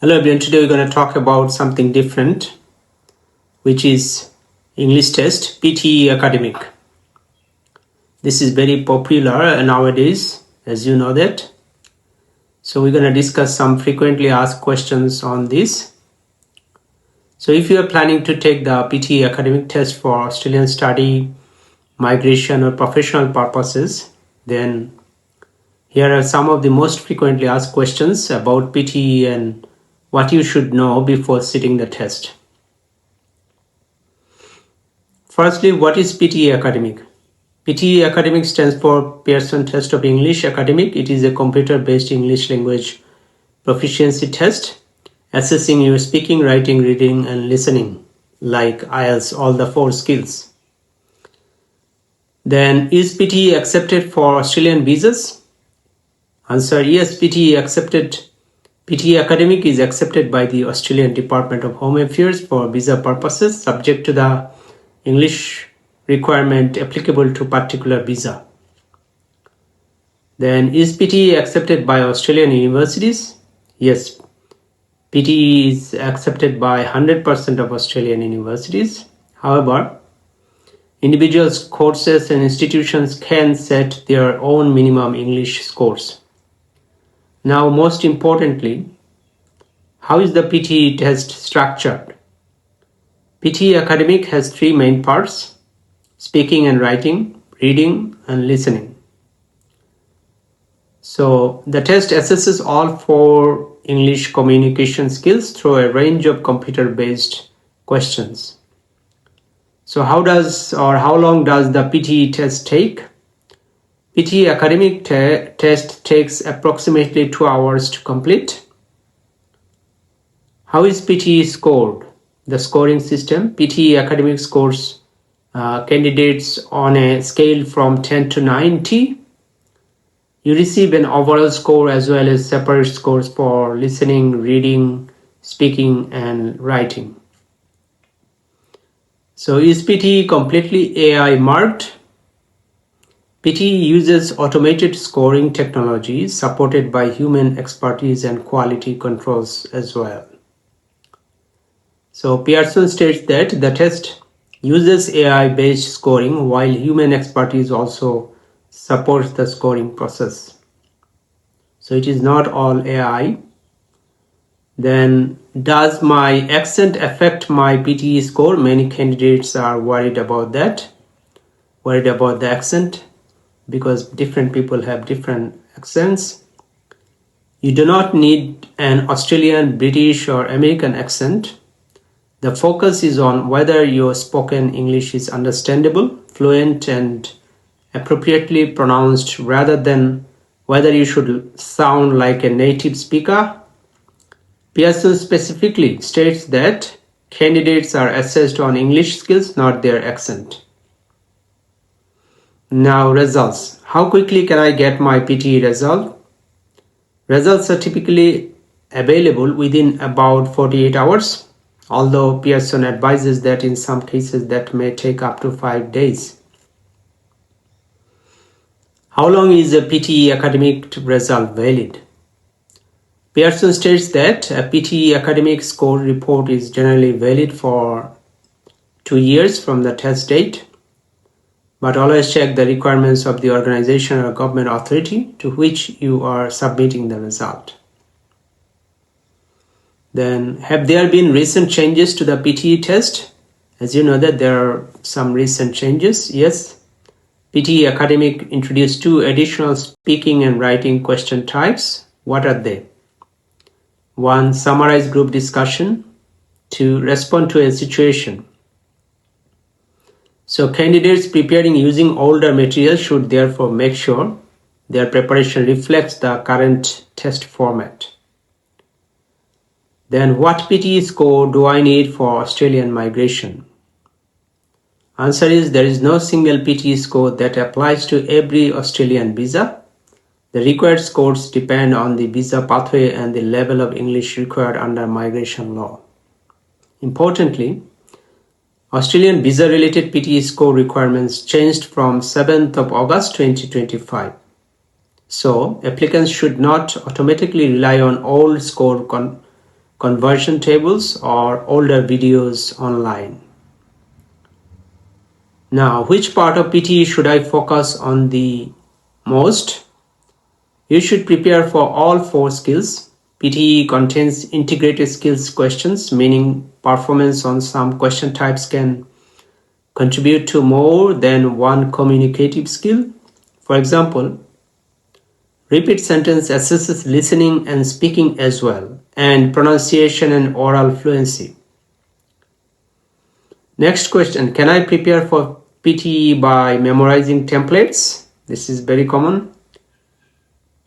Hello everyone, today we're going to talk about something different, which is English test, PTE Academic. This is very popular nowadays, as you know that. So we're going to discuss some frequently asked questions on this. So if you are planning to take the PTE Academic test for Australian study, migration or professional purposes, then here are some of the most frequently asked questions about PTE and what you should know before sitting the test. Firstly, what is PTE Academic? PTE Academic stands for Pearson Test of English Academic. It is a computer-based English language proficiency test assessing your speaking, writing, reading, and listening, like IELTS, all the 4 skills. Then, is PTE accepted for Australian visas? Answer, yes, PTE Academic is accepted by the Australian Department of Home Affairs for visa purposes, subject to the English requirement applicable to particular visa. Then, is PTE accepted by Australian universities? Yes, PTE is accepted by 100% of Australian universities. However, individuals, courses and institutions can set their own minimum English scores. Now, most importantly, how is the PTE test structured? PTE Academic has 3 main parts: speaking and writing, reading, and listening. So, the test assesses all 4 English communication skills through a range of computer-based questions. So, how long does the PTE test take? PTE Academic test takes approximately 2 hours to complete. How is PTE scored? The scoring system. PTE Academic scores candidates on a scale from 10 to 90. You receive an overall score as well as separate scores for listening, reading, speaking, and writing. So, is PTE completely AI marked? PTE uses automated scoring technology supported by human expertise and quality controls as well. So, Pearson states that the test uses AI-based scoring while human expertise also supports the scoring process. So, it is not all AI. Then, does my accent affect my PTE score? Many candidates are worried about the accent, because different people have different accents. You do not need an Australian, British, or American accent. The focus is on whether your spoken English is understandable, fluent, and appropriately pronounced, rather than whether you should sound like a native speaker. Pearson specifically states that candidates are assessed on English skills, not their accent. Now, results. How quickly can I get my PTE result? Results are typically available within about 48 hours, although Pearson advises that in some cases that may take up to 5 days. How long is a PTE Academic result valid? Pearson states that a PTE Academic score report is generally valid for 2 years from the test date, but always check the requirements of the organization or government authority to which you are submitting the result. Then, have there been recent changes to the PTE test? As you know that there are some recent changes. Yes, PTE Academic introduced 2 additional speaking and writing question types. What are they? 1. Summarize group discussion. 2. Respond to a situation. So, candidates preparing using older material should therefore make sure their preparation reflects the current test format. Then, what PTE score do I need for Australian migration? Answer is, there is no single PTE score that applies to every Australian visa. The required scores depend on the visa pathway and the level of English required under migration law. Importantly, Australian visa-related PTE score requirements changed from 7th of August 2025. So, applicants should not automatically rely on old score conversion tables, or older videos online. Now, which part of PTE should I focus on the most? You should prepare for all 4 skills. PTE contains integrated skills questions, meaning performance on some question types can contribute to more than one communicative skill. For example, repeat sentence assesses listening and speaking as well, and pronunciation and oral fluency. Next question, can I prepare for PTE by memorizing templates? This is very common.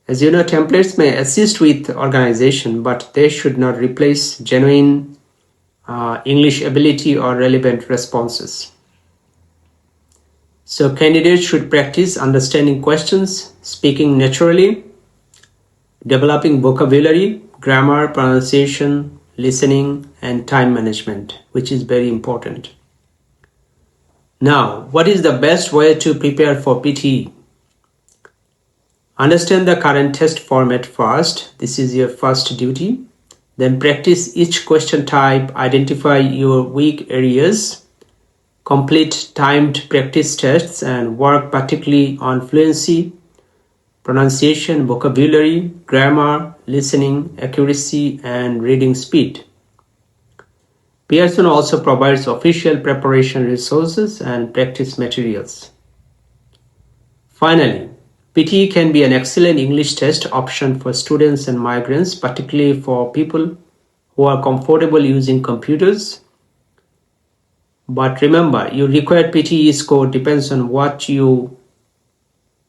As you know, templates may assist with organization, but they should not replace genuine English ability or relevant responses. So candidates should practice understanding questions, speaking naturally, developing vocabulary, grammar, pronunciation, listening, and time management, which is very important. Now, what is the best way to prepare for PTE? Understand the current test format first. This is your first duty. Then practice each question type, identify your weak areas, complete timed practice tests, and work particularly on fluency, pronunciation, vocabulary, grammar, listening, accuracy, and reading speed. Pearson also provides official preparation resources and practice materials. Finally, PTE can be an excellent English test option for students and migrants, particularly for people who are comfortable using computers. But remember, your required PTE score depends on what you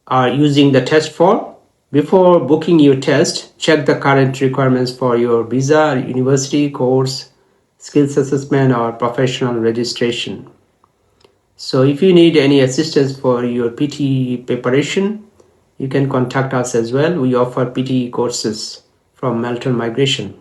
are using the test for. Before booking your test, check the current requirements for your visa, university, course, skills assessment, or professional registration. So if you need any assistance for your PTE preparation, you can contact us as well. We offer PTE courses from Melton Migration.